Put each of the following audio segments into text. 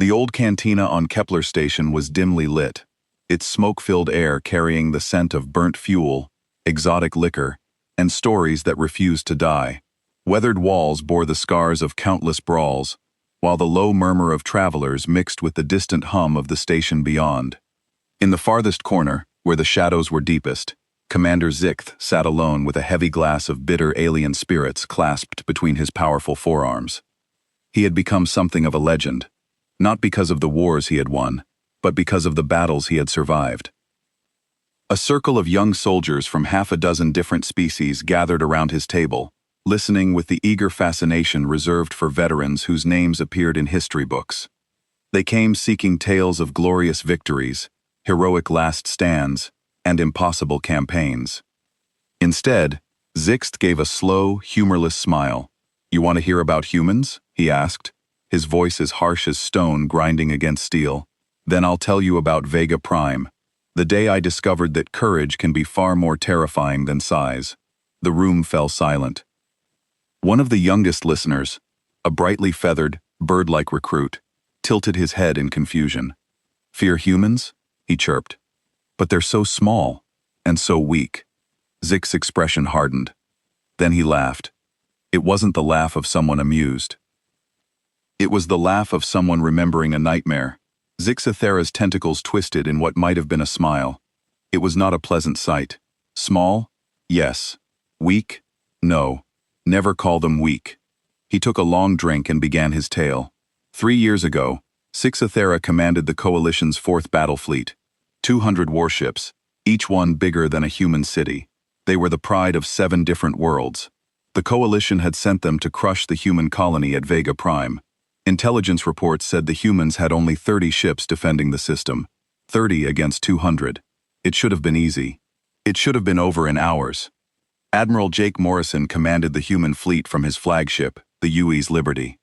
The old cantina on Kepler Station was dimly lit, its smoke-filled air carrying the scent of burnt fuel, exotic liquor, and stories that refused to die. Weathered walls bore the scars of countless brawls, while the low murmur of travelers mixed with the distant hum of the station beyond. In the farthest corner, where the shadows were deepest, Commander Zicht sat alone with a heavy glass of bitter alien spirits clasped between his powerful forearms. He had become something of a legend, not because of the wars he had won, but because of the battles he had survived. A circle of young soldiers from half a dozen different species gathered around his table, listening with the eager fascination reserved for veterans whose names appeared in history books. They came seeking tales of glorious victories, heroic last stands, and impossible campaigns. Instead, Zixt gave a slow, humorless smile. "You want to hear about humans?" he asked, his voice as harsh as stone grinding against steel. "Then I'll tell you about Vega Prime, the day I discovered that courage can be far more terrifying than size." The room fell silent. One of the youngest listeners, a brightly feathered, bird-like recruit, tilted his head in confusion. "Fear humans?" he chirped. "But they're so small, and so weak." Zix's expression hardened. Then he laughed. It wasn't the laugh of someone amused. It was the laugh of someone remembering a nightmare. Zixathera's tentacles twisted in what might have been a smile. It was not a pleasant sight. Small? Yes. Weak? No. Never call them weak. He took a long drink and began his tale. 3 years ago, Zixathera commanded the Coalition's 4th battle fleet. 200 warships, each one bigger than a human city. They were the pride of 7 different worlds. The Coalition had sent them to crush the human colony at Vega Prime. Intelligence reports said the humans had only 30 ships defending the system. 30 against 200. It should have been easy. It should have been over in hours. Admiral Jake Morrison commanded the human fleet from his flagship, the UE's Liberty.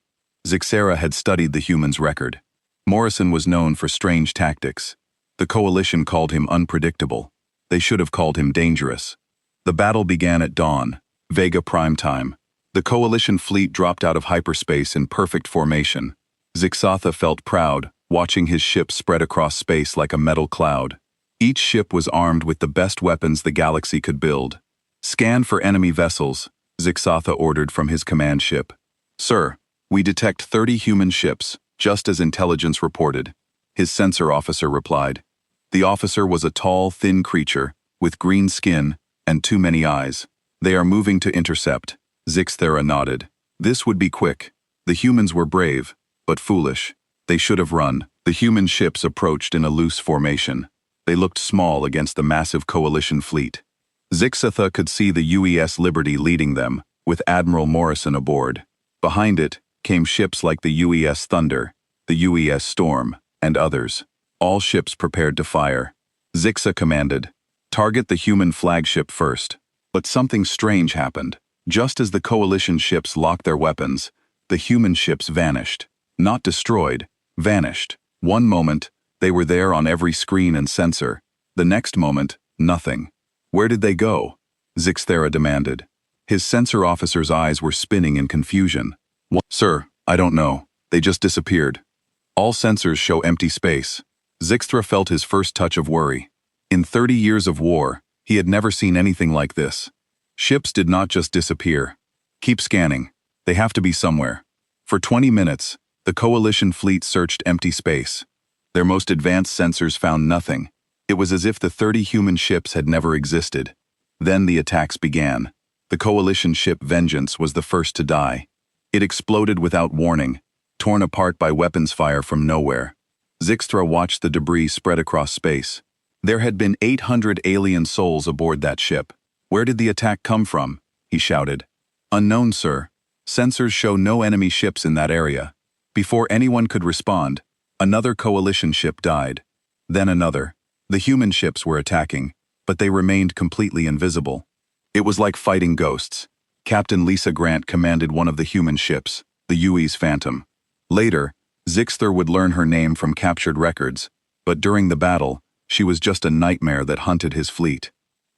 Zixera had studied the humans' record. Morrison was known for strange tactics. The Coalition called him unpredictable. They should have called him dangerous. The battle began at dawn, Vega Prime time. The Coalition fleet dropped out of hyperspace in perfect formation. Zixatha felt proud, watching his ship spread across space like a metal cloud. Each ship was armed with the best weapons the galaxy could build. "Scan for enemy vessels," Zixatha ordered from his command ship. "Sir, we detect 30 human ships, just as intelligence reported," his sensor officer replied. The officer was a tall, thin creature, with green skin and too many eyes. "They are moving to intercept." Zixthera nodded. This would be quick. The humans were brave, but foolish. They should have run. The human ships approached in a loose formation. They looked small against the massive Coalition fleet. Zixatha could see the UES Liberty leading them, with Admiral Morrison aboard. Behind it came ships like the UES Thunder, the UES Storm, and others. All ships prepared to fire. Zixa commanded, "Target the human flagship first." But something strange happened. Just as the Coalition ships locked their weapons, the human ships vanished. Not destroyed, vanished. One moment, they were there on every screen and sensor. The next moment, nothing. "Where did they go?" Zixthera demanded. His sensor officer's eyes were spinning in confusion. "Sir, I don't know. They just disappeared. All sensors show empty space." Zixthera felt his first touch of worry. In 30 years of war, he had never seen anything like this. Ships did not just disappear. "Keep scanning. They have to be somewhere." For 20 minutes, the Coalition fleet searched empty space. Their most advanced sensors found nothing. It was as if the 30 human ships had never existed. Then the attacks began. The Coalition ship Vengeance was the first to die. It exploded without warning, torn apart by weapons fire from nowhere. Zixthera watched the debris spread across space. There had been 800 alien souls aboard that ship. "Where did the attack come from?" he shouted. "Unknown, sir. Sensors show no enemy ships in that area." Before anyone could respond, another Coalition ship died. Then another. The human ships were attacking, but they remained completely invisible. It was like fighting ghosts. Captain Lisa Grant commanded one of the human ships, the UE's Phantom. Later, Zixthera would learn her name from captured records, but during the battle, she was just a nightmare that hunted his fleet.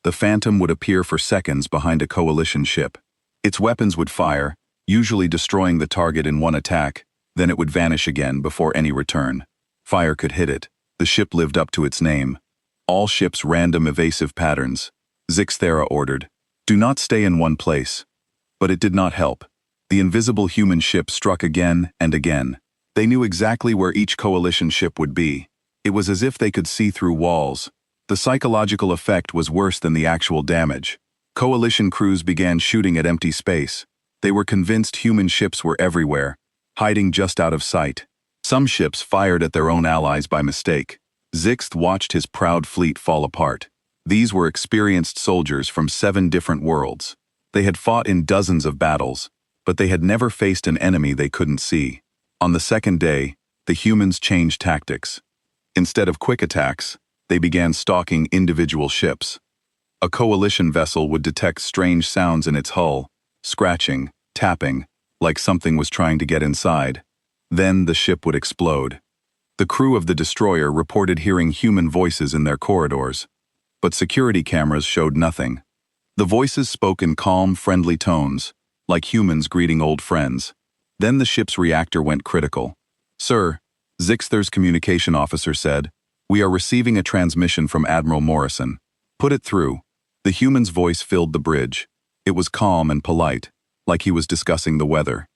The Phantom would appear for seconds behind a Coalition ship. Its weapons would fire, usually destroying the target in one attack, Then it would vanish again before any return. Fire could hit it. The ship lived up to its name. All ships random evasive patterns. Zixthera ordered, "Do not stay in one place." But it did not help. The invisible human ship struck again and again. They knew exactly where each coalition ship would be. It was as if they could see through walls. The psychological effect was worse than the actual damage. Coalition crews began shooting at empty space. They were convinced human ships were everywhere, hiding just out of sight. Some ships fired at their own allies by mistake. Zixth watched his proud fleet fall apart. These were experienced soldiers from 7 different worlds. They had fought in dozens of battles, but they had never faced an enemy they couldn't see. On the second day, the humans changed tactics. Instead of quick attacks, they began stalking individual ships. A coalition vessel would detect strange sounds in its hull, scratching, tapping, like something was trying to get inside. Then the ship would explode. The crew of the destroyer reported hearing human voices in their corridors, but security cameras showed nothing. The voices spoke in calm, friendly tones, like humans greeting old friends. Then the ship's reactor went critical. "Sir," Zixther's communication officer said, "we are receiving a transmission from Admiral Morrison. Put it through." The human's voice filled the bridge. It was calm and polite, like he was discussing the weather.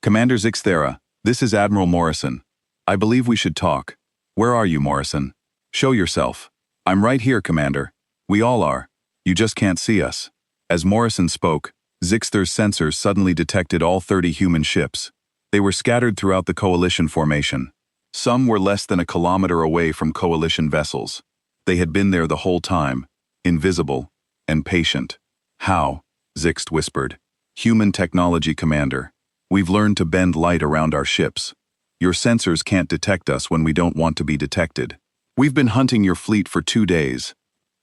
"Commander Zixthera, this is Admiral Morrison. I believe we should talk. Where are you, Morrison? Show yourself." "I'm right here, Commander. We all are. You just can't see us." As Morrison spoke, Zixther's sensors suddenly detected all 30 human ships. They were scattered throughout the coalition formation. Some were less than a kilometer away from coalition vessels. They had been there the whole time, invisible and patient. "How?" Zixt whispered. "Human technology, Commander. We've learned to bend light around our ships. Your sensors can't detect us when we don't want to be detected. We've been hunting your fleet for 2 days."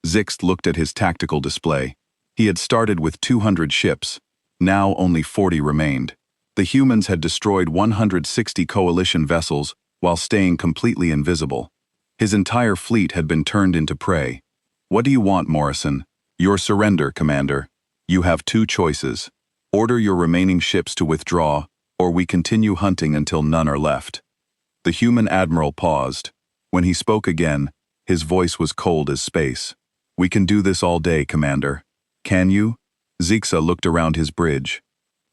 Zixt looked at his tactical display. He had started with 200 ships. Now only 40 remained. The humans had destroyed 160 coalition vessels while staying completely invisible. His entire fleet had been turned into prey. "What do you want, Morrison?" "Your surrender, Commander. You have 2 choices. Order your remaining ships to withdraw, or we continue hunting until none are left." The human admiral paused. When he spoke again, his voice was cold as space. "We can do this all day, Commander." "Can you?" Zixa looked around his bridge.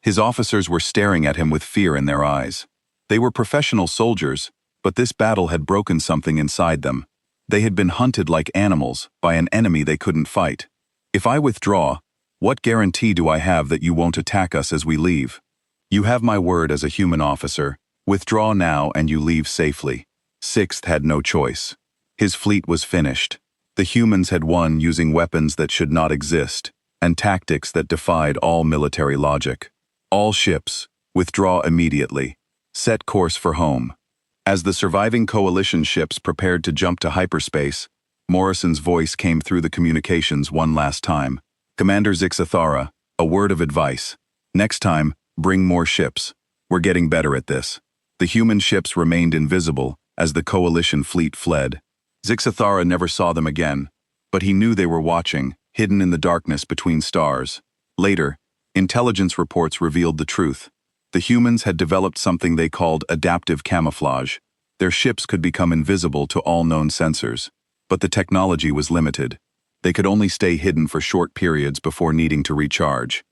His officers were staring at him with fear in their eyes. They were professional soldiers, but this battle had broken something inside them. They had been hunted like animals by an enemy they couldn't fight. "If I withdraw, what guarantee do I have that you won't attack us as we leave?" "You have my word as a human officer. Withdraw now and you leave safely." Sixth had no choice. His fleet was finished. The humans had won using weapons that should not exist, and tactics that defied all military logic. "All ships, withdraw immediately. Set course for home." As the surviving coalition ships prepared to jump to hyperspace, Morrison's voice came through the communications one last time. "Commander Zixthera, a word of advice. Next time, bring more ships. We're getting better at this." The human ships remained invisible as the coalition fleet fled. Zixthera never saw them again, but he knew they were watching, hidden in the darkness between stars. Later, intelligence reports revealed the truth. The humans had developed something they called adaptive camouflage. Their ships could become invisible to all known sensors, but the technology was limited. They could only stay hidden for short periods before needing to recharge.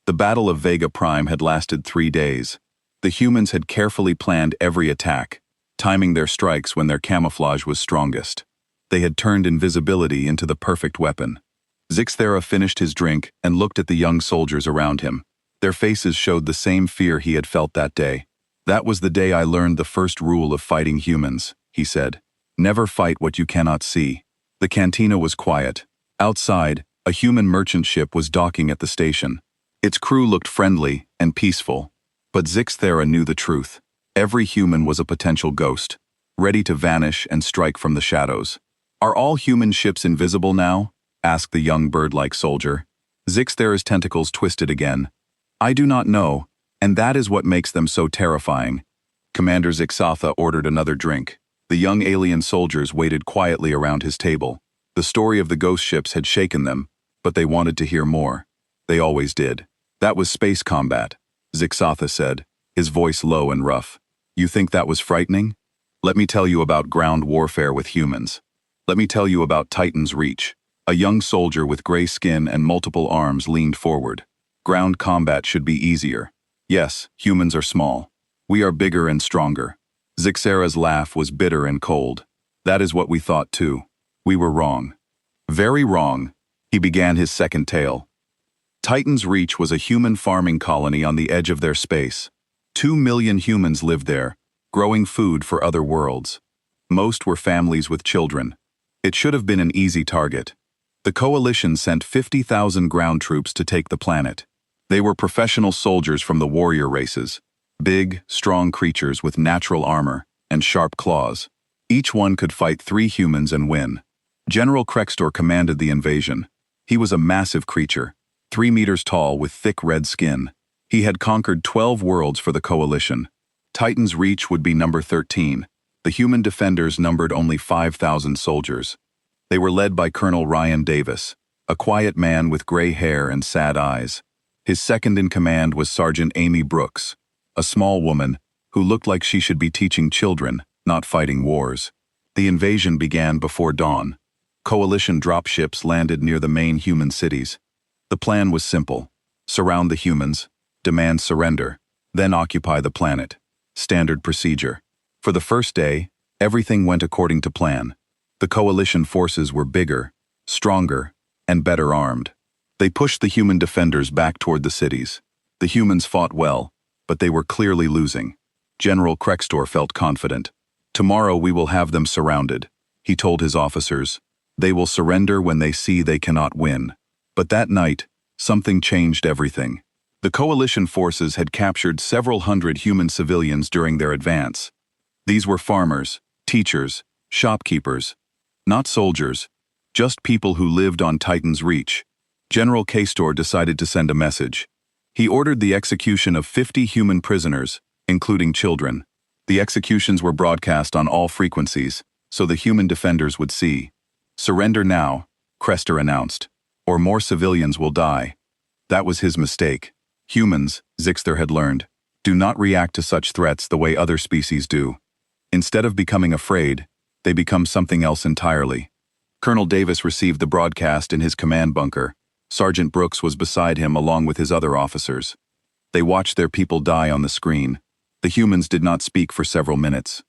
The Battle of Vega Prime had lasted 3 days. The humans had carefully planned every attack, timing their strikes when their camouflage was strongest. They had turned invisibility into the perfect weapon. Zixthera finished his drink and looked at the young soldiers around him. Their faces showed the same fear he had felt that day. "That was the day I learned the first rule of fighting humans," he said. "Never fight what you cannot see." The cantina was quiet. Outside, a human merchant ship was docking at the station. Its crew looked friendly and peaceful, but Zixthera knew the truth. Every human was a potential ghost, ready to vanish and strike from the shadows. "Are all human ships invisible now?" asked the young bird-like soldier. Zixthera's tentacles twisted again. "I do not know, and that is what makes them so terrifying." Commander Zixatha ordered another drink. The young alien soldiers waited quietly around his table. The story of the ghost ships had shaken them, but they wanted to hear more. They always did. "That was space combat," Zixatha said, his voice low and rough. You think that was frightening? Let me tell you about ground warfare with humans. Let me tell you about Titan's Reach. A young soldier with gray skin and multiple arms leaned forward. Ground combat should be easier. Yes, humans are small. We are bigger and stronger. Zixera's laugh was bitter and cold. That is what we thought too. We were wrong. Very wrong. He began his second tale. Titan's Reach was a human farming colony on the edge of their space. 2 million humans lived there, growing food for other worlds. Most were families with children. It should have been an easy target. The coalition sent 50,000 ground troops to take the planet. They were professional soldiers from the warrior races, big, strong creatures with natural armor and sharp claws. Each one could fight 3 humans and win. General Krextor commanded the invasion. He was a massive creature, 3 meters tall with thick red skin. He had conquered 12 worlds for the coalition. Titan's Reach would be number 13. The human defenders numbered only 5,000 soldiers. They were led by Colonel Ryan Davis, a quiet man with gray hair and sad eyes. His second in command was Sergeant Amy Brooks, a small woman who looked like she should be teaching children, not fighting wars. The invasion began before dawn. Coalition dropships landed near the main human cities. The plan was simple: surround the humans, demand surrender, then occupy the planet. Standard procedure. For the first day, everything went according to plan. The coalition forces were bigger, stronger, and better armed. They pushed the human defenders back toward the cities. The humans fought well, but they were clearly losing. General Krextor felt confident. Tomorrow we will have them surrounded, he told his officers. They will surrender when they see they cannot win. But that night, something changed everything. The coalition forces had captured several hundred human civilians during their advance. These were farmers, teachers, shopkeepers, not soldiers, just people who lived on Titan's Reach. General Krextor decided to send a message. He ordered the execution of 50 human prisoners, including children. The executions were broadcast on all frequencies, so the human defenders would see. Surrender now, Krextor announced, or more civilians will die. That was his mistake. Humans, Zixter had learned, do not react to such threats the way other species do. Instead of becoming afraid, they become something else entirely. Colonel Davis received the broadcast in his command bunker. Sergeant Brooks was beside him along with his other officers. They watched their people die on the screen. The humans did not speak for several minutes.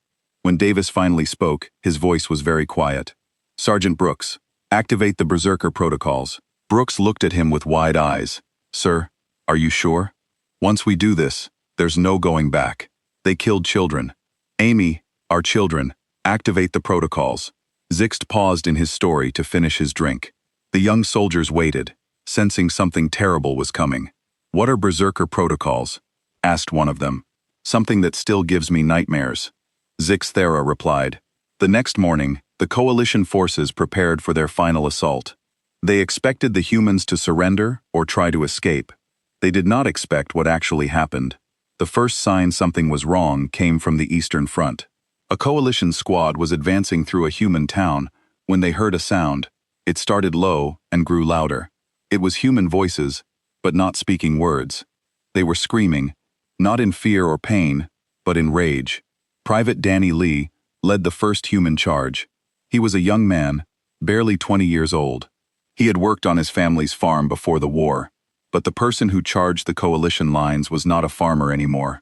When Davis finally spoke, his voice was very quiet. Sergeant Brooks, activate the Berserker protocols. Brooks looked at him with wide eyes. Sir, are you sure? Once we do this, there's no going back. They killed children. Amy, our children, activate the protocols. Zixt paused in his story to finish his drink. The young soldiers waited, sensing something terrible was coming. What are Berserker protocols? Asked one of them. Something that still gives me nightmares. Zixthera replied. The next morning, the coalition forces prepared for their final assault. They expected the humans to surrender or try to escape. They did not expect what actually happened. The first sign something was wrong came from the Eastern Front. A coalition squad was advancing through a human town when they heard a sound. It started low and grew louder. It was human voices, but not speaking words. They were screaming, not in fear or pain, but in rage. Private Danny Lee led the first human charge. He was a young man, barely 20 years old. He had worked on his family's farm before the war, but the person who charged the coalition lines was not a farmer anymore.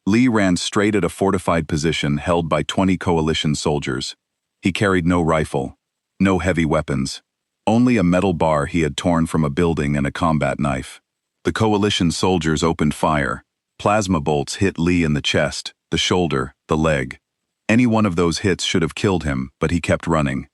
Lee ran straight at a fortified position held by 20 coalition soldiers. He carried no rifle, no heavy weapons, only a metal bar he had torn from a building and a combat knife. The coalition soldiers opened fire. Plasma bolts hit Lee in the chest, the shoulder, the leg. Any one of those hits should have killed him, but he kept running.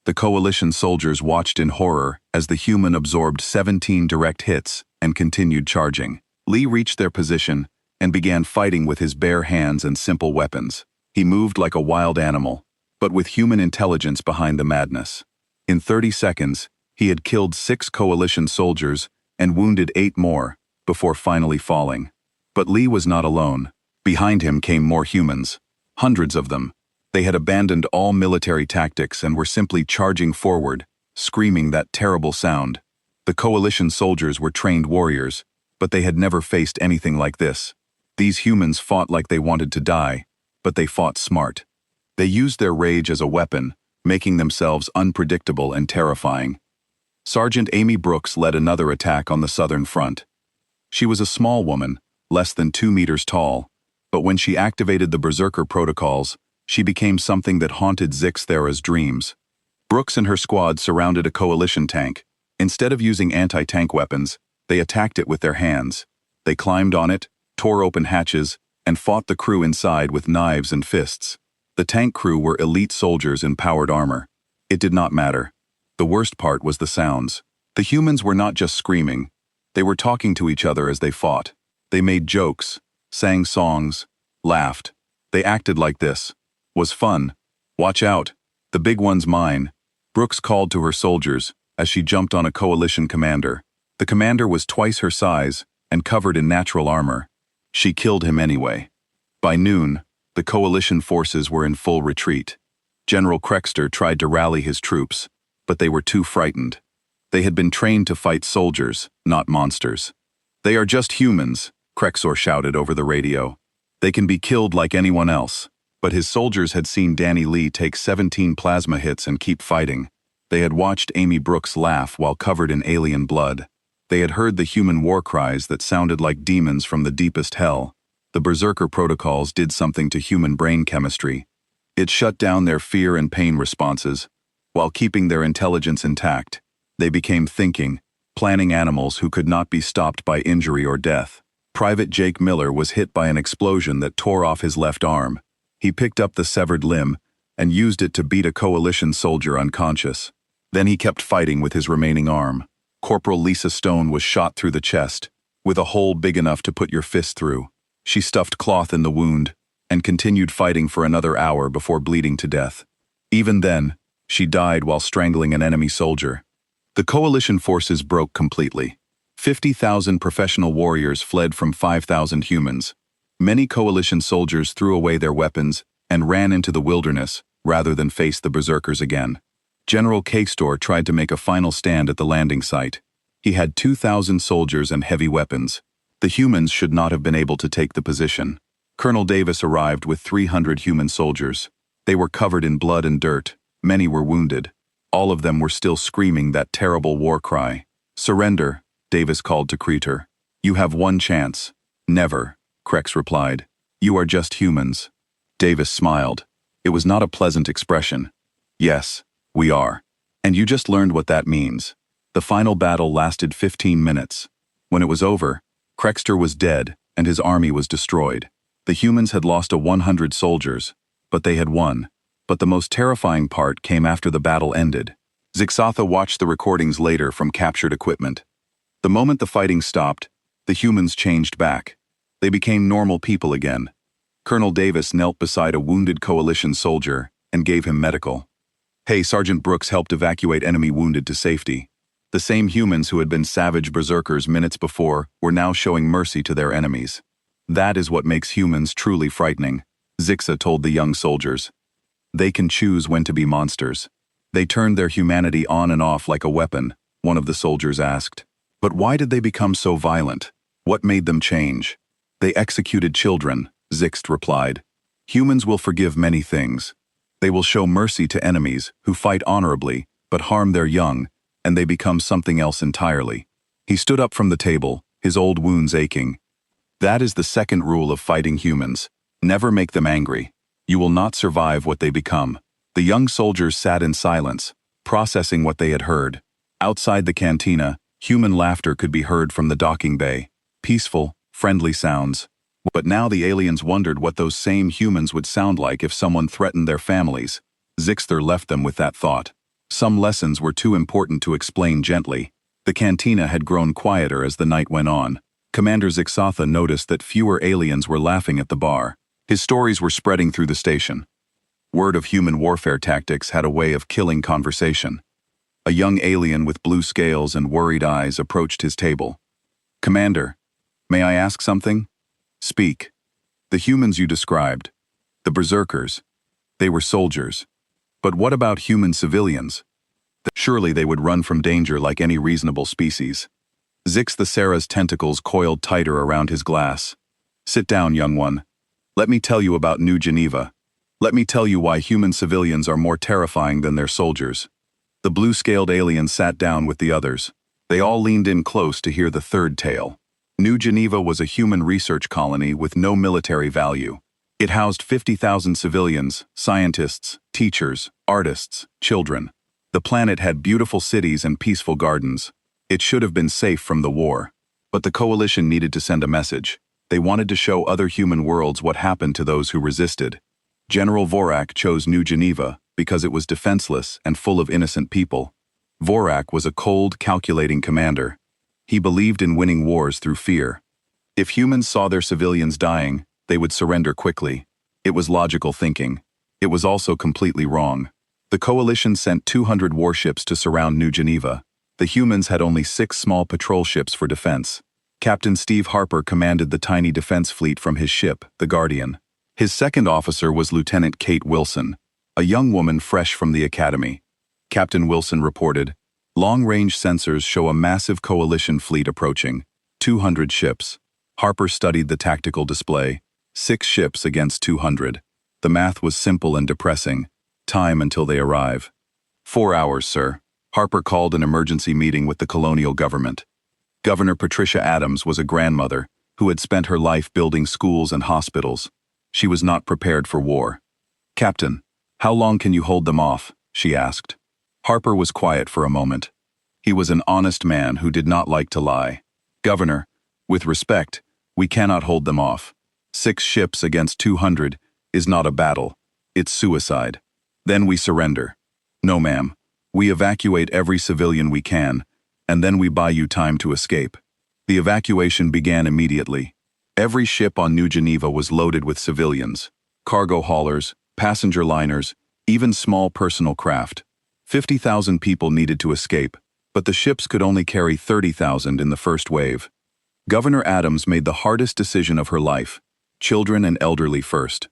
The coalition soldiers watched in horror as the human absorbed 17 direct hits and continued charging. Lee reached their position and began fighting with his bare hands and simple weapons. He moved like a wild animal, but with human intelligence behind the madness. In 30 seconds, he had killed 6 coalition soldiers and wounded 8 more, before finally falling. But Lee was not alone. Behind him came more humans. Hundreds of them. They had abandoned all military tactics and were simply charging forward, screaming that terrible sound. The coalition soldiers were trained warriors, but they had never faced anything like this. These humans fought like they wanted to die, but they fought smart. They used their rage as a weapon, making themselves unpredictable and terrifying. Sergeant Amy Brooks led another attack on the southern front. She was a small woman, less than 2 meters tall, but when she activated the Berserker protocols, she became something that haunted Zix Thera's dreams. Brooks and her squad surrounded a coalition tank. Instead of using anti-tank weapons, they attacked it with their hands. They climbed on it, tore open hatches, and fought the crew inside with knives and fists. The tank crew were elite soldiers in powered armor. It did not matter. The worst part was the sounds. The humans were not just screaming. They were talking to each other as they fought. They made jokes, sang songs, laughed. They acted like this. Was fun. Watch out. The big one's mine. Brooks called to her soldiers as she jumped on a coalition commander. The commander was twice her size and covered in natural armor. She killed him anyway. By noon, the coalition forces were in full retreat. General Krexter tried to rally his troops, but they were too frightened. They had been trained to fight soldiers, not monsters. They are just humans, Krexor shouted over the radio. They can be killed like anyone else. But his soldiers had seen Danny Lee take 17 plasma hits and keep fighting. They had watched Amy Brooks laugh while covered in alien blood. They had heard the human war cries that sounded like demons from the deepest hell. The Berserker protocols did something to human brain chemistry. It shut down their fear and pain responses, while keeping their intelligence intact. They became thinking, planning animals who could not be stopped by injury or death. Private Jake Miller was hit by an explosion that tore off his left arm. He picked up the severed limb and used it to beat a coalition soldier unconscious. Then he kept fighting with his remaining arm. Corporal Lisa Stone was shot through the chest, with a hole big enough to put your fist through. She stuffed cloth in the wound and continued fighting for another hour before bleeding to death. Even then, she died while strangling an enemy soldier. The coalition forces broke completely. 50,000 professional warriors fled from 5,000 humans. Many coalition soldiers threw away their weapons and ran into the wilderness rather than face the berserkers again. General Castor tried to make a final stand at the landing site. He had 2,000 soldiers and heavy weapons. The humans should not have been able to take the position. Colonel Davis arrived with 300 human soldiers. They were covered in blood and dirt. Many were wounded. All of them were still screaming that terrible war cry. "Surrender," Davis called to Kreter. "You have one chance." "Never," Krex replied. "You are just humans." Davis smiled. It was not a pleasant expression. "Yes, we are. And you just learned what that means." The final battle lasted 15 minutes. When it was over, Krexter was dead and his army was destroyed. The humans had lost 100 soldiers, but they had won. But the most terrifying part came after the battle ended. Zixatha watched the recordings later from captured equipment. The moment the fighting stopped, the humans changed back. They became normal people again. Colonel Davis knelt beside a wounded coalition soldier and gave him medical. Hey, Sergeant Brooks helped evacuate enemy wounded to safety. The same humans who had been savage berserkers minutes before were now showing mercy to their enemies. That is what makes humans truly frightening, Zixa told the young soldiers. They can choose when to be monsters. They turned their humanity on and off like a weapon, one of the soldiers asked. But why did they become so violent? What made them change? They executed children, Zixt replied. Humans will forgive many things. They will show mercy to enemies who fight honorably but harm their young, and they become something else entirely. He stood up from the table, his old wounds aching. That is the second rule of fighting humans. Never make them angry. You will not survive what they become. The young soldiers sat in silence, processing what they had heard. Outside the cantina, human laughter could be heard from the docking bay. Peaceful, friendly sounds. But now the aliens wondered what those same humans would sound like if someone threatened their families. Zixter left them with that thought. Some lessons were too important to explain gently. The cantina had grown quieter as the night went on. Commander Zixatha noticed that fewer aliens were laughing at the bar. His stories were spreading through the station. Word of human warfare tactics had a way of killing conversation. A young alien with blue scales and worried eyes approached his table. "Commander, may I ask something?" "Speak." "The humans you described, the berserkers, they were soldiers. But what about human civilians? Surely they would run from danger like any reasonable species." Zix the Sarah's tentacles coiled tighter around his glass. "Sit down, young one. Let me tell you about New Geneva. Let me tell you why human civilians are more terrifying than their soldiers. The blue-scaled alien sat down with the others. They all leaned in close to hear the third tale. New Geneva was a human research colony with no military value. It housed 50,000 civilians, scientists, teachers, artists, children. The planet had beautiful cities and peaceful gardens. It should have been safe from the war. But the coalition needed to send a message. They wanted to show other human worlds what happened to those who resisted. General Vorak chose New Geneva because it was defenseless and full of innocent people. Vorak was a cold, calculating commander. He believed in winning wars through fear. If humans saw their civilians dying, they would surrender quickly. It was logical thinking. It was also completely wrong. The coalition sent 200 warships to surround New Geneva. The humans had only 6 small patrol ships for defense. Captain Steve Harper commanded the tiny defense fleet from his ship, the Guardian. His second officer was Lieutenant Kate Wilson, a young woman fresh from the academy. Captain Wilson reported, "Long-range sensors show a massive coalition fleet approaching, 200 ships." Harper studied the tactical display, 6 ships against 200. The math was simple and depressing. Time until they arrive. 4 hours, sir. Harper called an emergency meeting with the colonial government. Governor Patricia Adams was a grandmother who had spent her life building schools and hospitals. She was not prepared for war. "Captain, how long can you hold them off?" she asked. Harper was quiet for a moment. He was an honest man who did not like to lie. "Governor, with respect, we cannot hold them off. 6 ships against 200 is not a battle. It's suicide. Then we surrender." "No, ma'am. We evacuate every civilian we can, and then we buy you time to escape." The evacuation began immediately. Every ship on New Geneva was loaded with civilians, cargo haulers, passenger liners, even small personal craft. 50,000 people needed to escape, but the ships could only carry 30,000 in the first wave. Governor Adams made the hardest decision of her life: children and elderly first.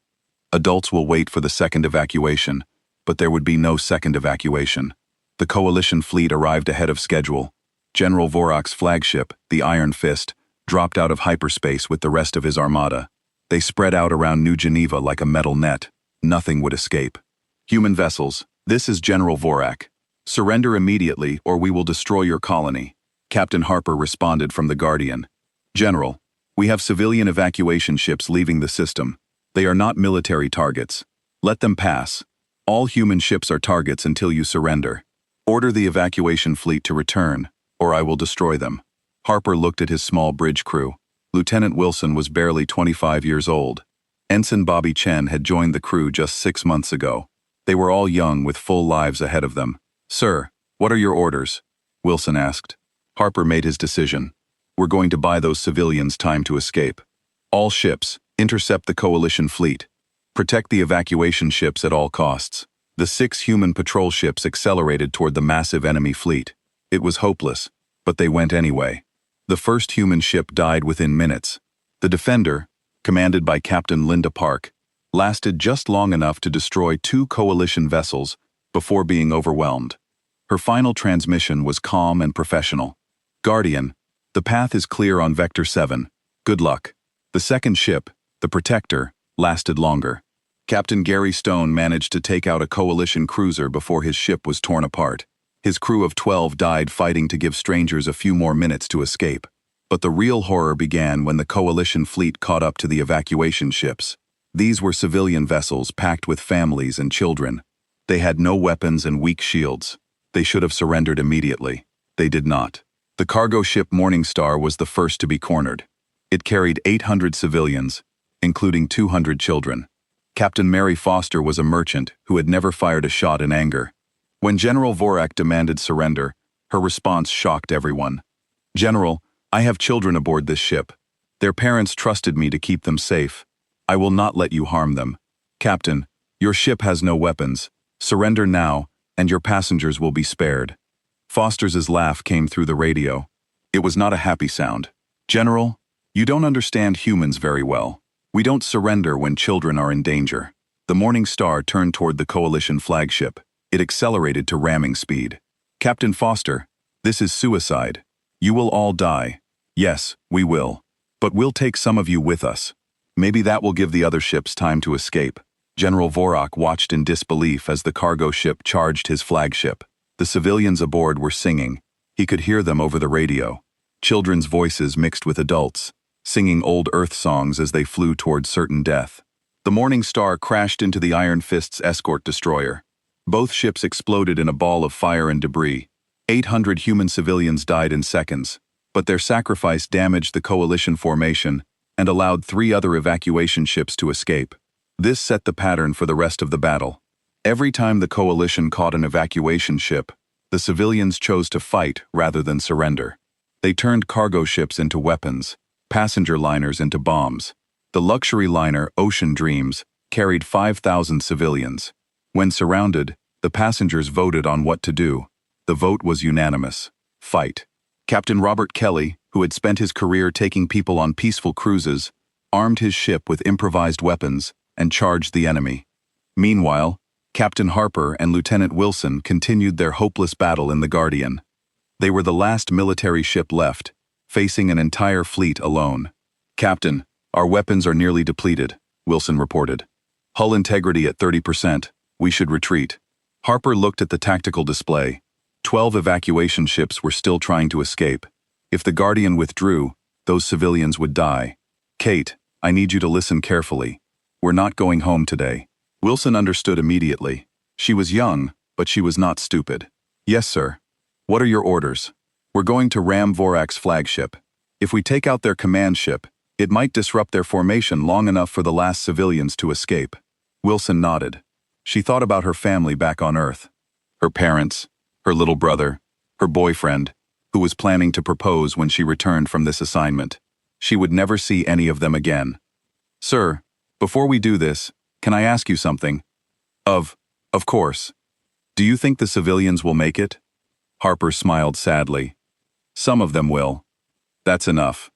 Adults will wait for the second evacuation, but there would be no second evacuation. The coalition fleet arrived ahead of schedule. General Vorak's flagship, the Iron Fist, dropped out of hyperspace with the rest of his armada. They spread out around New Geneva like a metal net. Nothing would escape. "Human vessels, this is General Vorak. Surrender immediately or we will destroy your colony." Captain Harper responded from the Guardian. "General, we have civilian evacuation ships leaving the system. They are not military targets. Let them pass. All human ships are targets until you surrender. Order the evacuation fleet to return, or I will destroy them." Harper looked at his small bridge crew. Lieutenant Wilson was barely 25 years old. Ensign Bobby Chen had joined the crew just 6 months ago. They were all young with full lives ahead of them. "Sir, what are your orders?" Wilson asked. Harper made his decision. "We're going to buy those civilians time to escape. All ships, intercept the coalition fleet. Protect the evacuation ships at all costs." The 6 human patrol ships accelerated toward the massive enemy fleet. It was hopeless, but they went anyway. The first human ship died within minutes. The Defender, commanded by Captain Linda Park, lasted just long enough to destroy 2 coalition vessels before being overwhelmed. Her final transmission was calm and professional. "Guardian, the path is clear on Vector 7. Good luck." The second ship, the Protector, lasted longer. Captain Gary Stone managed to take out a coalition cruiser before his ship was torn apart. His crew of 12 died fighting to give strangers a few more minutes to escape. But the real horror began when the coalition fleet caught up to the evacuation ships. These were civilian vessels packed with families and children. They had no weapons and weak shields. They should have surrendered immediately. They did not. The cargo ship Morning Star was the first to be cornered. It carried 800 civilians, including 200 children. Captain Mary Foster was a merchant who had never fired a shot in anger. When General Vorak demanded surrender, her response shocked everyone. "General, I have children aboard this ship. Their parents trusted me to keep them safe. I will not let you harm them. Captain, your ship has no weapons. Surrender now, and your passengers will be spared." Foster's laugh came through the radio. It was not a happy sound. "General, you don't understand humans very well. We don't surrender when children are in danger." The Morning Star turned toward the coalition flagship. It accelerated to ramming speed. "Captain Foster, this is suicide. You will all die. Yes, we will. But we'll take some of you with us." Maybe that will give the other ships time to escape. General Vorak watched in disbelief as the cargo ship charged his flagship. The civilians aboard were singing. He could hear them over the radio. Children's voices mixed with adults, singing old Earth songs as they flew toward certain death. The Morning Star crashed into the Iron Fist's escort destroyer. Both ships exploded in a ball of fire and debris. 800 human civilians died in seconds, but their sacrifice damaged the coalition formation and allowed 3 other evacuation ships to escape. This set the pattern for the rest of the battle. Every time the coalition caught an evacuation ship, the civilians chose to fight rather than surrender. They turned cargo ships into weapons, passenger liners into bombs. The luxury liner Ocean Dreams carried 5,000 civilians. When surrounded, the passengers voted on what to do. The vote was unanimous: fight. Captain Robert Kelly, who had spent his career taking people on peaceful cruises, armed his ship with improvised weapons and charged the enemy. Meanwhile, Captain Harper and Lieutenant Wilson continued their hopeless battle in the Guardian. They were the last military ship left, facing an entire fleet alone. "Captain, our weapons are nearly depleted," Wilson reported. "Hull integrity at 30%. We should retreat." Harper looked at the tactical display. 12 evacuation ships were still trying to escape. If the Guardian withdrew, those civilians would die. "Kate, I need you to listen carefully. We're not going home today." Wilson understood immediately. She was young, but she was not stupid. "Yes, sir. What are your orders?" "We're going to ram Vorak's flagship. If we take out their command ship, it might disrupt their formation long enough for the last civilians to escape." Wilson nodded. She thought about her family back on Earth. Her parents, her little brother, her boyfriend, who was planning to propose when she returned from this assignment. She would never see any of them again. "Sir, before we do this, can I ask you something?" Of course. "Do you think the civilians will make it?" Harper smiled sadly. "Some of them will. That's enough."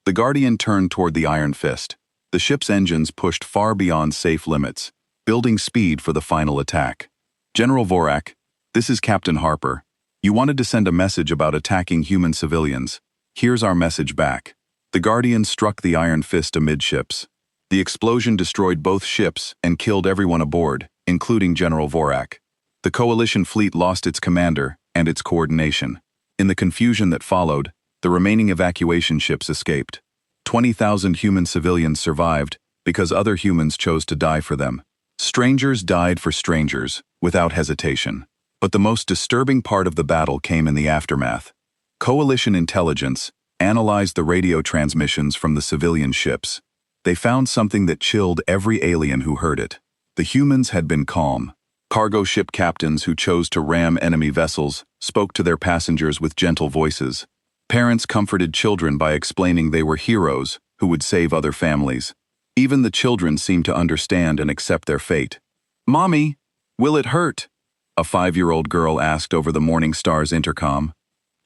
The Guardian turned toward the Iron Fist. The ship's engines pushed far beyond safe limits, building speed for the final attack. "General Vorak, this is Captain Harper. You wanted to send a message about attacking human civilians. Here's our message back." The Guardian struck the Iron Fist amidships. The explosion destroyed both ships and killed everyone aboard, including General Vorak. The coalition fleet lost its commander and its coordination. In the confusion that followed, the remaining evacuation ships escaped. 20,000 human civilians survived because other humans chose to die for them. Strangers died for strangers, without hesitation. But the most disturbing part of the battle came in the aftermath. Coalition intelligence analyzed the radio transmissions from the civilian ships. They found something that chilled every alien who heard it. The humans had been calm. Cargo ship captains who chose to ram enemy vessels spoke to their passengers with gentle voices. Parents comforted children by explaining they were heroes who would save other families. Even the children seemed to understand and accept their fate. "Mommy, will it hurt?" a 5-year-old girl asked over the Morning Star's intercom.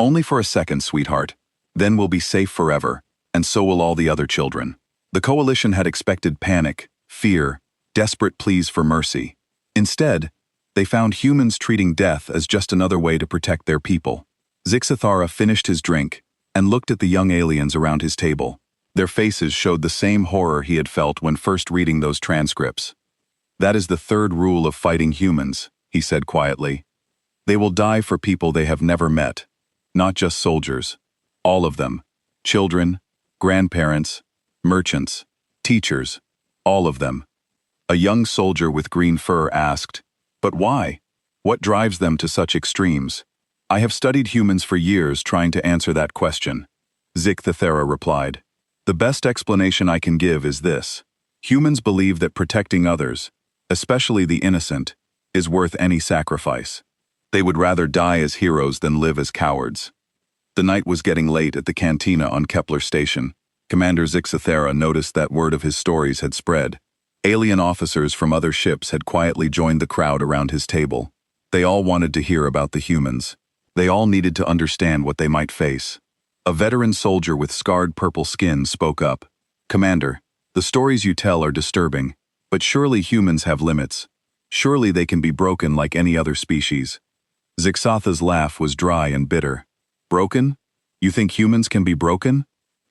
"Only for a second, sweetheart. Then we'll be safe forever, and so will all the other children." The coalition had expected panic, fear, desperate pleas for mercy. Instead, they found humans treating death as just another way to protect their people. Zixathara finished his drink and looked at the young aliens around his table. Their faces showed the same horror he had felt when first reading those transcripts. "That is the third rule of fighting humans," he said quietly. "They will die for people they have never met. Not just soldiers. All of them. Children, grandparents, merchants, teachers, all of them." A young soldier with green fur asked, "But why? What drives them to such extremes?" "I have studied humans for years trying to answer that question," Zixathara replied. "The best explanation I can give is this. Humans believe that protecting others, especially the innocent, is worth any sacrifice. They would rather die as heroes than live as cowards." The night was getting late at the cantina on Kepler Station. Commander Zixathara noticed that word of his stories had spread. Alien officers from other ships had quietly joined the crowd around his table. They all wanted to hear about the humans. They all needed to understand what they might face. A veteran soldier with scarred purple skin spoke up. "Commander, the stories you tell are disturbing, but surely humans have limits. Surely they can be broken like any other species." Zixatha's laugh was dry and bitter. "Broken? You think humans can be broken?"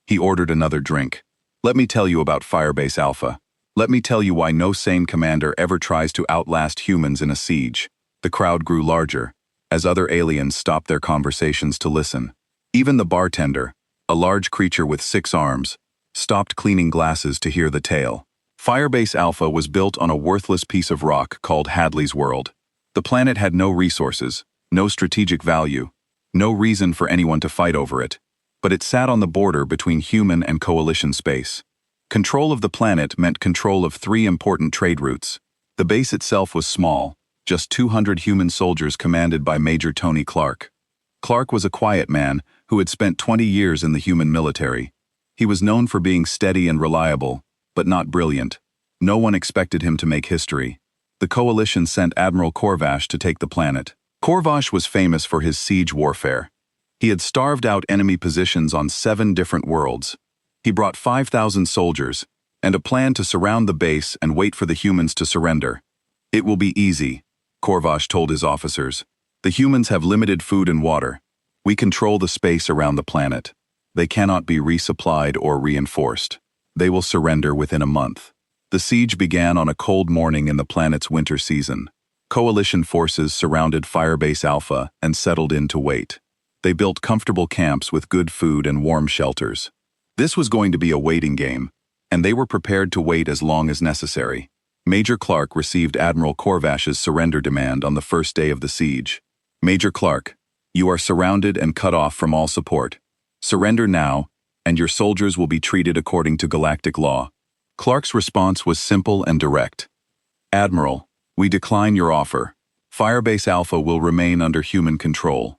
He ordered another drink. Let me tell you about Firebase Alpha. Let me tell you why no sane commander ever tries to outlast humans in a siege. The crowd grew larger, as other aliens stopped their conversations to listen. Even the bartender, a large creature with 6 arms, stopped cleaning glasses to hear the tale. Firebase Alpha was built on a worthless piece of rock called Hadley's World. The planet had no resources, no strategic value, no reason for anyone to fight over it, but it sat on the border between human and coalition space. Control of the planet meant control of 3 important trade routes. The base itself was small, just 200 human soldiers commanded by Major Tony Clark. Clark was a quiet man who had spent 20 years in the human military. He was known for being steady and reliable, but not brilliant. No one expected him to make history. The coalition sent Admiral Corvash to take the planet. Corvash was famous for his siege warfare. He had starved out enemy positions on 7 different worlds. He brought 5,000 soldiers and a plan to surround the base and wait for the humans to surrender. It will be easy, Corvash told his officers. The humans have limited food and water. We control the space around the planet. They cannot be resupplied or reinforced. They will surrender within a month. The siege began on a cold morning in the planet's winter season. Coalition forces surrounded Firebase Alpha and settled in to wait. They built comfortable camps with good food and warm shelters. This was going to be a waiting game, and they were prepared to wait as long as necessary. Major Clark received Admiral Corvash's surrender demand on the first day of the siege. Major Clark, you are surrounded and cut off from all support. Surrender now, and your soldiers will be treated according to galactic law. Clark's response was simple and direct. Admiral, we decline your offer. Firebase Alpha will remain under human control.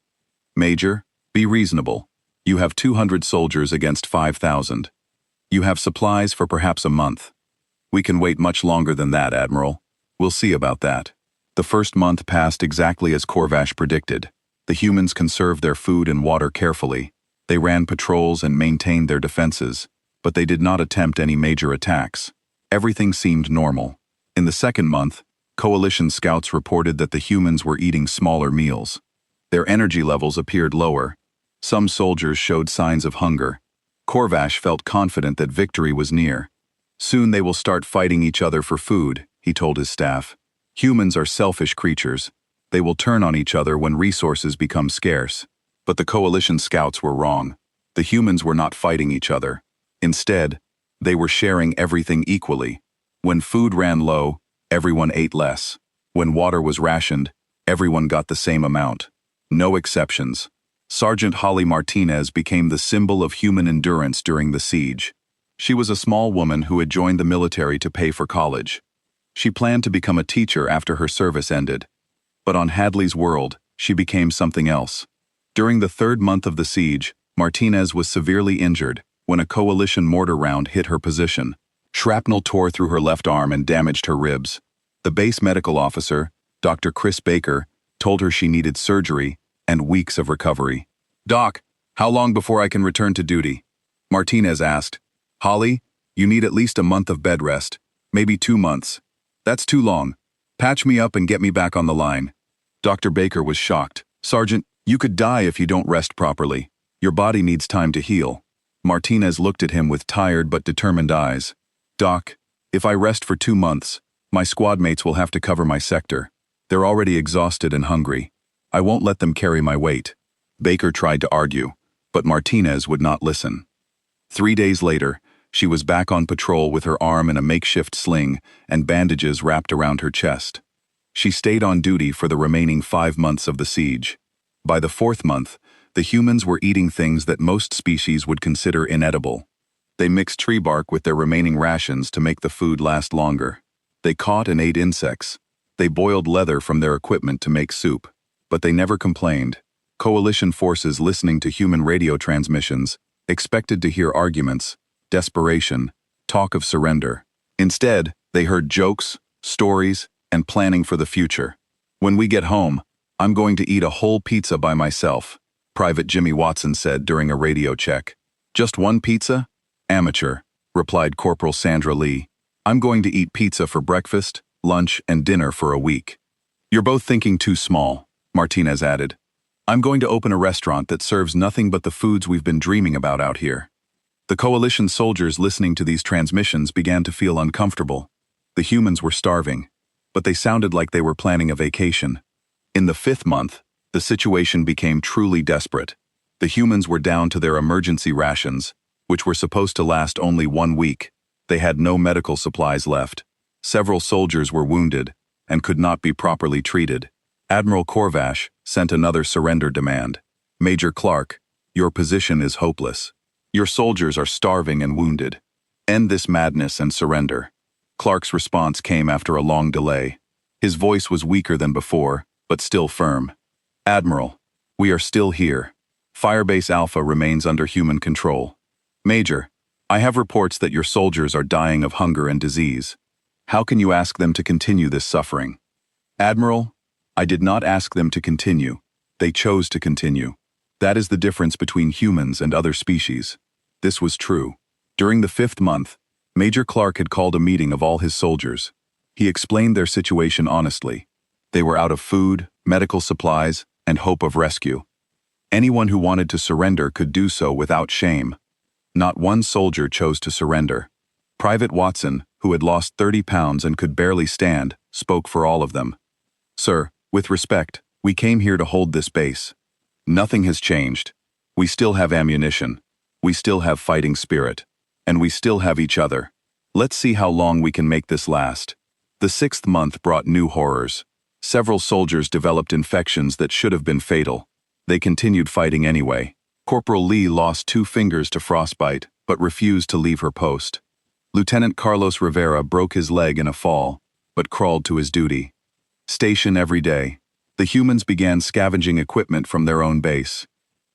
Major, be reasonable. You have 200 soldiers against 5,000. You have supplies for perhaps a month. We can wait much longer than that, Admiral. We'll see about that. The first month passed exactly as Corvash predicted. The humans conserved their food and water carefully. They ran patrols and maintained their defenses, but they did not attempt any major attacks. Everything seemed normal. In the second month, Coalition scouts reported that the humans were eating smaller meals. Their energy levels appeared lower. Some soldiers showed signs of hunger. Corvash felt confident that victory was near. Soon they will start fighting each other for food, he told his staff. Humans are selfish creatures. They will turn on each other when resources become scarce. But the Coalition scouts were wrong. The humans were not fighting each other. Instead, they were sharing everything equally. When food ran low, everyone ate less. When water was rationed, everyone got the same amount. No exceptions. Sergeant Holly Martinez became the symbol of human endurance during the siege. She was a small woman who had joined the military to pay for college. She planned to become a teacher after her service ended. But on Hadley's World, she became something else. During the 3rd month of the siege, Martinez was severely injured when a coalition mortar round hit her position. Shrapnel tore through her left arm and damaged her ribs. The base medical officer, Dr. Chris Baker, told her she needed surgery and weeks of recovery. Doc, how long before I can return to duty? Martinez asked. Holly, you need at least a month of bed rest, maybe 2 months. That's too long. Patch me up and get me back on the line. Dr. Baker was shocked. Sergeant, you could die if you don't rest properly. Your body needs time to heal. Martinez looked at him with tired but determined eyes. Doc, if I rest for 2 months, my squad mates will have to cover my sector. They're already exhausted and hungry. I won't let them carry my weight. Baker tried to argue, but Martinez would not listen. 3 days later, she was back on patrol with her arm in a makeshift sling and bandages wrapped around her chest. She stayed on duty for the remaining 5 months of the siege. By the 4th month, the humans were eating things that most species would consider inedible. They mixed tree bark with their remaining rations to make the food last longer. They caught and ate insects. They boiled leather from their equipment to make soup. But they never complained. Coalition forces listening to human radio transmissions expected to hear arguments, desperation, talk of surrender. Instead, they heard jokes, stories, and planning for the future. When we get home, I'm going to eat a whole pizza by myself, Private Jimmy Watson said during a radio check. Just one pizza? Amateur, replied Corporal Sandra Lee. I'm going to eat pizza for breakfast, lunch, and dinner for a week. You're both thinking too small, Martinez added. I'm going to open a restaurant that serves nothing but the foods we've been dreaming about out here. The coalition soldiers listening to these transmissions began to feel uncomfortable. The humans were starving, but they sounded like they were planning a vacation. In the 5th month, the situation became truly desperate. The humans were down to their emergency rations, which were supposed to last only 1 week. They had no medical supplies left. Several soldiers were wounded and could not be properly treated. Admiral Corvash sent another surrender demand. Major Clark, your position is hopeless. Your soldiers are starving and wounded. End this madness and surrender. Clark's response came after a long delay. His voice was weaker than before, but still firm. Admiral, we are still here. Firebase Alpha remains under human control. Major, I have reports that your soldiers are dying of hunger and disease. How can you ask them to continue this suffering? Admiral, I did not ask them to continue. They chose to continue. That is the difference between humans and other species. This was true. During the 5th month, Major Clark had called a meeting of all his soldiers. He explained their situation honestly. They were out of food, medical supplies, and hope of rescue. Anyone who wanted to surrender could do so without shame. Not one soldier chose to surrender. Private Watson, who had lost 30 pounds and could barely stand, spoke for all of them. Sir, with respect, we came here to hold this base. Nothing has changed. We still have ammunition. We still have fighting spirit. And we still have each other. Let's see how long we can make this last. The 6th month brought new horrors. Several soldiers developed infections that should have been fatal. They continued fighting anyway. Corporal Lee lost 2 fingers to frostbite, but refused to leave her post. Lieutenant Carlos Rivera broke his leg in a fall, but crawled to his duty. Station every day. The humans began scavenging equipment from their own base.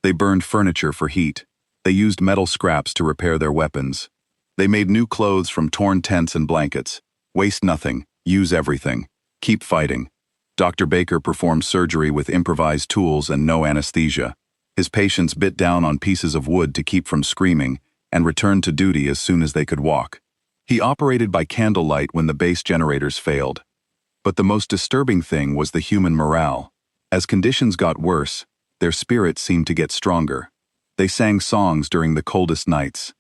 They burned furniture for heat. They used metal scraps to repair their weapons. They made new clothes from torn tents and blankets. Waste nothing, use everything. Keep fighting. Dr. Baker performed surgery with improvised tools and no anesthesia. His patients bit down on pieces of wood to keep from screaming and returned to duty as soon as they could walk. He operated by candlelight when the base generators failed. But the most disturbing thing was the human morale. As conditions got worse, their spirits seemed to get stronger. They sang songs during the coldest nights.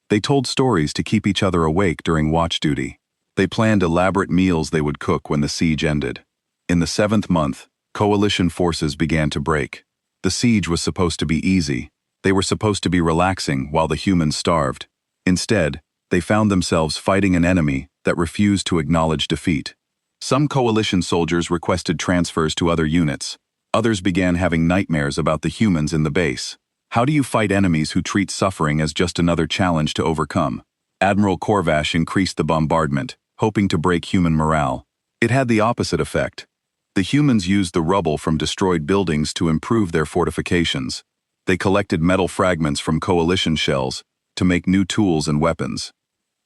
They told stories to keep each other awake during watch duty. They planned elaborate meals they would cook when the siege ended. In the 7th month, coalition forces began to break. The siege was supposed to be easy. They were supposed to be relaxing while the humans starved. Instead, they found themselves fighting an enemy that refused to acknowledge defeat. Some coalition soldiers requested transfers to other units. Others began having nightmares about the humans in the base. How do you fight enemies who treat suffering as just another challenge to overcome? Admiral Corvash increased the bombardment, hoping to break human morale. It had the opposite effect. The humans used the rubble from destroyed buildings to improve their fortifications. They collected metal fragments from coalition shells to make new tools and weapons.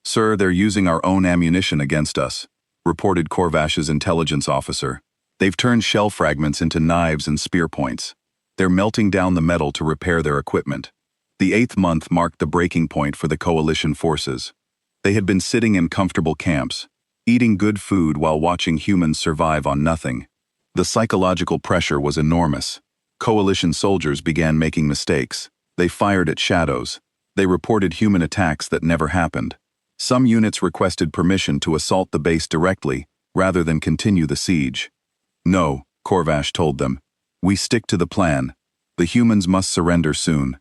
Sir, they're using our own ammunition against us, reported Corvash's intelligence officer. They've turned shell fragments into knives and spear points. They're melting down the metal to repair their equipment. The 8th month marked the breaking point for the coalition forces. They had been sitting in comfortable camps, eating good food while watching humans survive on nothing. The psychological pressure was enormous. Coalition soldiers began making mistakes. They fired at shadows. They reported human attacks that never happened. Some units requested permission to assault the base directly, rather than continue the siege. No, Corvash told them. We stick to the plan. The humans must surrender soon.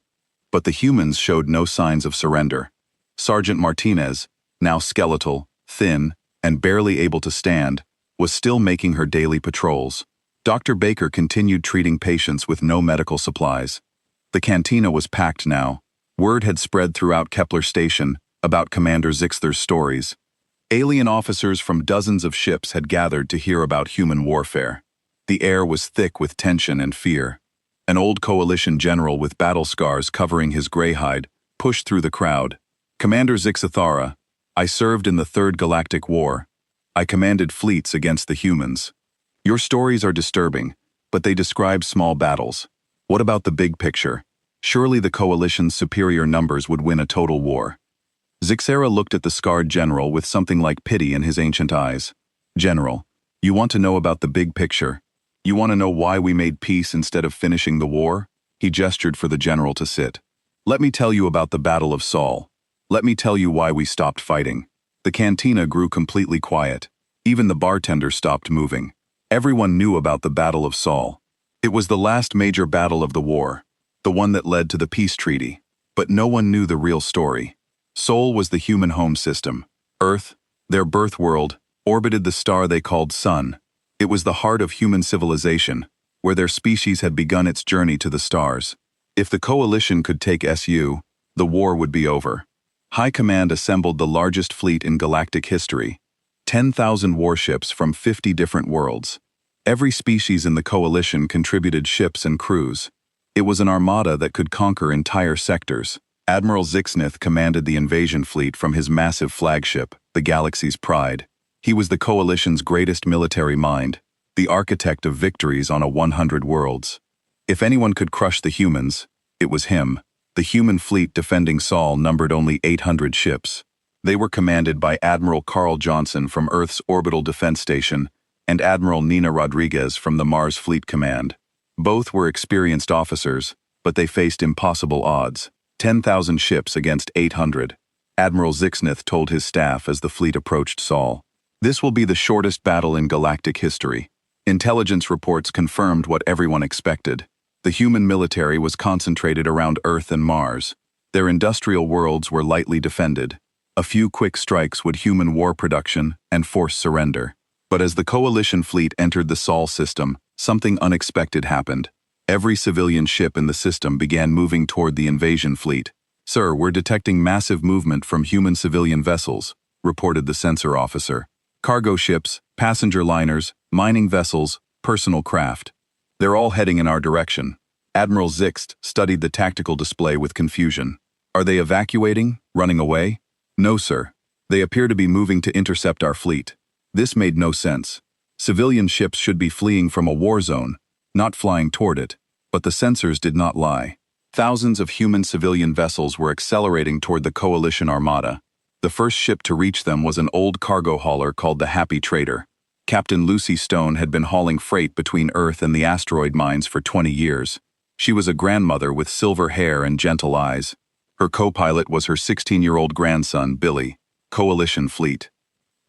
But the humans showed no signs of surrender. Sergeant Martinez, now skeletal, thin, and barely able to stand, was still making her daily patrols. Dr. Baker continued treating patients with no medical supplies. The cantina was packed now. Word had spread throughout Kepler Station about Commander Zixther's stories. Alien officers from dozens of ships had gathered to hear about human warfare. The air was thick with tension and fear. An old coalition general with battle scars covering his gray hide pushed through the crowd. Commander Zixthara, I served in the 3rd Galactic War. I commanded fleets against the humans. Your stories are disturbing, but they describe small battles. What about the big picture? Surely the coalition's superior numbers would win a total war. Zixera looked at the scarred general with something like pity in his ancient eyes. General, you want to know about the big picture? You want to know why we made peace instead of finishing the war? He gestured for the general to sit. Let me tell you about the Battle of Saul. Let me tell you why we stopped fighting. The cantina grew completely quiet. Even the bartender stopped moving. Everyone knew about the Battle of Sol. It was the last major battle of the war, the one that led to the peace treaty. But no one knew the real story. Sol was the human home system. Earth, their birth world, orbited the star they called Sun. It was the heart of human civilization, where their species had begun its journey to the stars. If the coalition could take SU, the war would be over. High Command assembled the largest fleet in galactic history, 10,000 warships from 50 different worlds. Every species in the coalition contributed ships and crews. It was an armada that could conquer entire sectors. Admiral Zixnith commanded the invasion fleet from his massive flagship, the Galaxy's Pride. He was the coalition's greatest military mind, the architect of victories on 100 worlds. If anyone could crush the humans, it was him. The human fleet defending Sol numbered only 800 ships. They were commanded by Admiral Carl Johnson from Earth's Orbital Defense Station and Admiral Nina Rodriguez from the Mars Fleet Command. Both were experienced officers, but they faced impossible odds. 10,000 ships against 800. Admiral Zixnith told his staff as the fleet approached Sol. This will be the shortest battle in galactic history. Intelligence reports confirmed what everyone expected. The human military was concentrated around Earth and Mars. Their industrial worlds were lightly defended. A few quick strikes would human war production and force surrender. But as the coalition fleet entered the Sol system, something unexpected happened. Every civilian ship in the system began moving toward the invasion fleet. "Sir, we're detecting massive movement from human civilian vessels," reported the sensor officer. "Cargo ships, passenger liners, mining vessels, personal craft. They're all heading in our direction." Admiral Zixt studied the tactical display with confusion. "Are they evacuating? Running away?" "No, sir. They appear to be moving to intercept our fleet." This made no sense. Civilian ships should be fleeing from a war zone, not flying toward it. But the sensors did not lie. Thousands of human civilian vessels were accelerating toward the coalition armada. The first ship to reach them was an old cargo hauler called the Happy Trader. Captain Lucy Stone had been hauling freight between Earth and the asteroid mines for 20 years. She was a grandmother with silver hair and gentle eyes. Her co-pilot was her 16-year-old grandson, Billy. Coalition Fleet.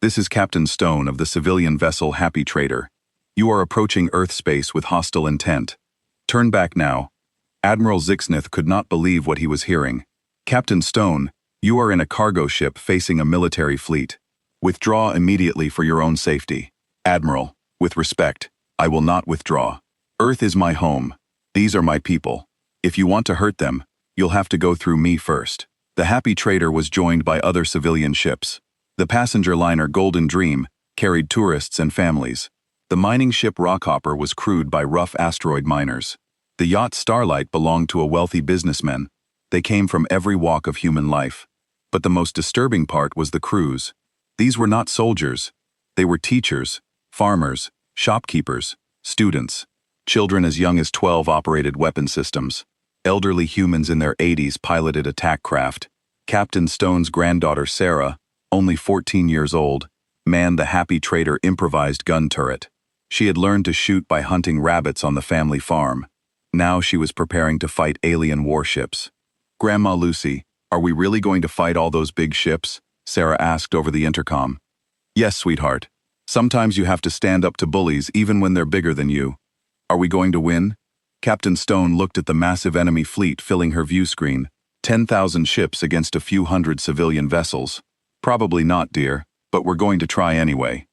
"This is Captain Stone of the civilian vessel Happy Trader. You are approaching Earth space with hostile intent. Turn back now." Admiral Zixnith could not believe what he was hearing. "Captain Stone, you are in a cargo ship facing a military fleet. Withdraw immediately for your own safety." "Admiral, with respect, I will not withdraw. Earth is my home. These are my people. If you want to hurt them, you'll have to go through me first." The Happy Trader was joined by other civilian ships. The passenger liner Golden Dream carried tourists and families. The mining ship Rockhopper was crewed by rough asteroid miners. The yacht Starlight belonged to a wealthy businessman. They came from every walk of human life. But the most disturbing part was the crews. These were not soldiers. They were teachers, farmers, shopkeepers, students. Children as young as 12 operated weapon systems. Elderly humans in their 80s piloted attack craft. Captain Stone's granddaughter Sarah, only 14 years old, manned the Happy Trader improvised gun turret. She had learned to shoot by hunting rabbits on the family farm. Now she was preparing to fight alien warships. "Grandma Lucy, are we really going to fight all those big ships?" Sarah asked over the intercom. "Yes, sweetheart. Sometimes you have to stand up to bullies even when they're bigger than you. Are we going to win?" Captain Stone looked at the massive enemy fleet filling her view screen. 10,000 ships against a few hundred civilian vessels. "Probably not, dear, but we're going to try anyway."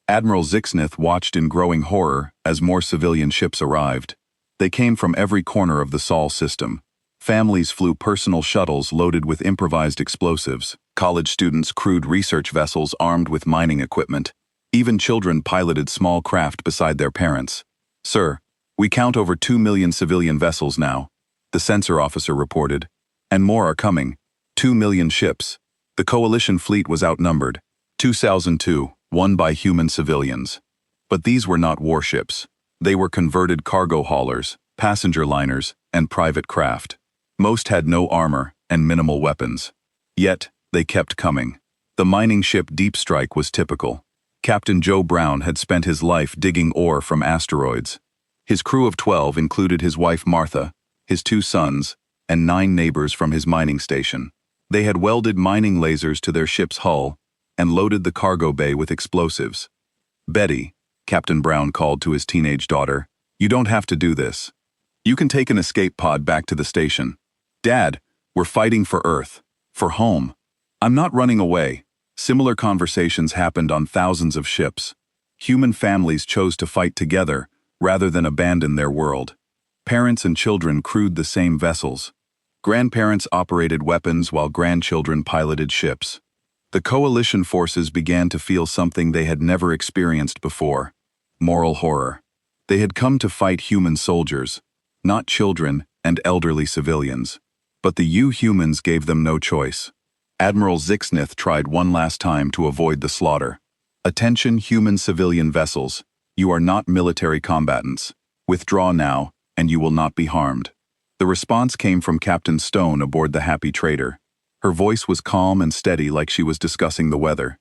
Admiral Zixnith watched in growing horror as more civilian ships arrived. They came from every corner of the Sol system. Families flew personal shuttles loaded with improvised explosives. College students crewed research vessels armed with mining equipment. Even children piloted small craft beside their parents. "Sir, we count over 2 million civilian vessels now," the sensor officer reported. "And more are coming. 2 million ships." The coalition fleet was outnumbered. 2,002, won by human civilians. But these were not warships. They were converted cargo haulers, passenger liners, and private craft. Most had no armor and minimal weapons. Yet, they kept coming. The mining ship Deep Strike was typical. Captain Joe Brown had spent his life digging ore from asteroids. His crew of 12 included his wife Martha, his 2 sons, and 9 neighbors from his mining station. They had welded mining lasers to their ship's hull and loaded the cargo bay with explosives. "Betty," Captain Brown called to his teenage daughter, "you don't have to do this. You can take an escape pod back to the station." "Dad, we're fighting for Earth, for home." "I'm not running away." Similar conversations happened on thousands of ships. Human families chose to fight together rather than abandon their world. Parents and children crewed the same vessels. Grandparents operated weapons while grandchildren piloted ships. The coalition forces began to feel something they had never experienced before: moral horror. They had come to fight human soldiers, not children and elderly civilians. But the humans gave them no choice. Admiral Zixnith tried one last time to avoid the slaughter. "Attention human civilian vessels, you are not military combatants. Withdraw now, and you will not be harmed." The response came from Captain Stone aboard the Happy Trader. Her voice was calm and steady, like she was discussing the weather.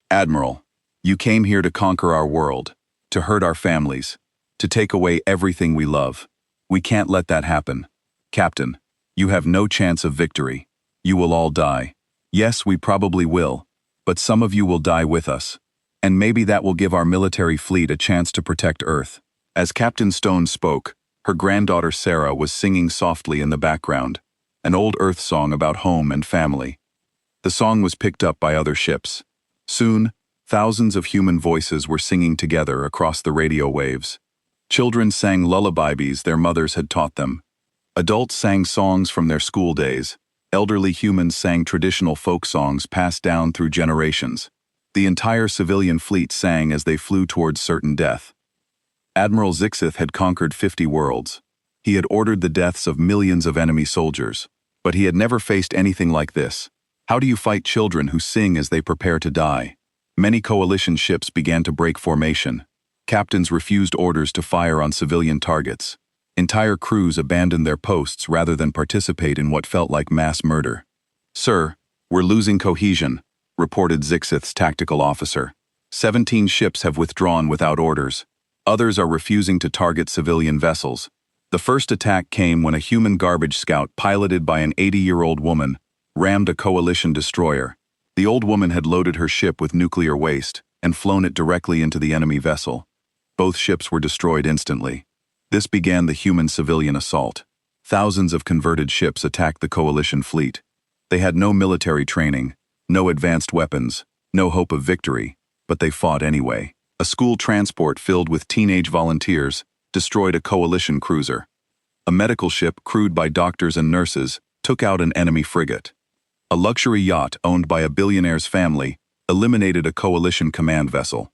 "Admiral, you came here to conquer our world, to hurt our families, to take away everything we love. We can't let that happen. Captain, you have no chance of victory. You will all die. Yes, we probably will, but some of you will die with us. And maybe that will give our military fleet a chance to protect Earth." As Captain Stone spoke, her granddaughter Sarah was singing softly in the background, an old Earth song about home and family. The song was picked up by other ships. Soon, thousands of human voices were singing together across the radio waves. Children sang lullabies their mothers had taught them. Adults sang songs from their school days. Elderly humans sang traditional folk songs passed down through generations. The entire civilian fleet sang as they flew towards certain death. Admiral Zixith had conquered 50 worlds. He had ordered the deaths of millions of enemy soldiers, but he had never faced anything like this. How do you fight children who sing as they prepare to die? Many coalition ships began to break formation. Captains refused orders to fire on civilian targets. Entire crews abandoned their posts rather than participate in what felt like mass murder. "Sir, we're losing cohesion," reported Zixith's tactical officer. 17 ships have withdrawn without orders. Others are refusing to target civilian vessels. The first attack came when a human garbage scout piloted by an 80-year-old woman rammed a coalition destroyer. The old woman had loaded her ship with nuclear waste and flown it directly into the enemy vessel. Both ships were destroyed instantly. This began the human-civilian assault. Thousands of converted ships attacked the coalition fleet. They had no military training, no advanced weapons, no hope of victory, but they fought anyway. A school transport filled with teenage volunteers destroyed a coalition cruiser. A medical ship crewed by doctors and nurses took out an enemy frigate. A luxury yacht owned by a billionaire's family eliminated a coalition command vessel.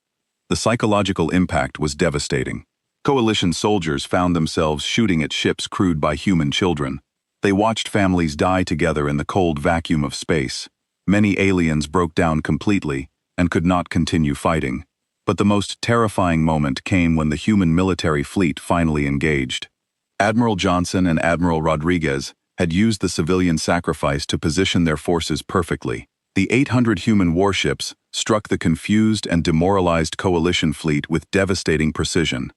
The psychological impact was devastating. Coalition soldiers found themselves shooting at ships crewed by human children. They watched families die together in the cold vacuum of space. Many aliens broke down completely and could not continue fighting. But the most terrifying moment came when the human military fleet finally engaged. Admiral Johnson and Admiral Rodriguez had used the civilian sacrifice to position their forces perfectly. The 800 human warships struck the confused and demoralized coalition fleet with devastating precision.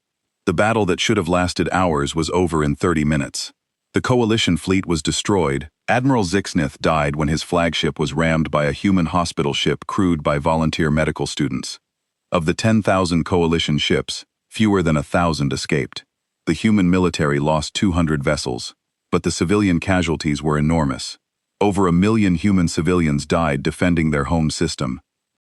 The battle that should have lasted hours was over in 30 minutes. The coalition fleet was destroyed. Admiral Zixnith died when his flagship was rammed by a human hospital ship crewed by volunteer medical students. Of the 10,000 coalition ships, fewer than 1,000 escaped. The human military lost 200 vessels, but the civilian casualties were enormous. Over 1 million human civilians died defending their home system.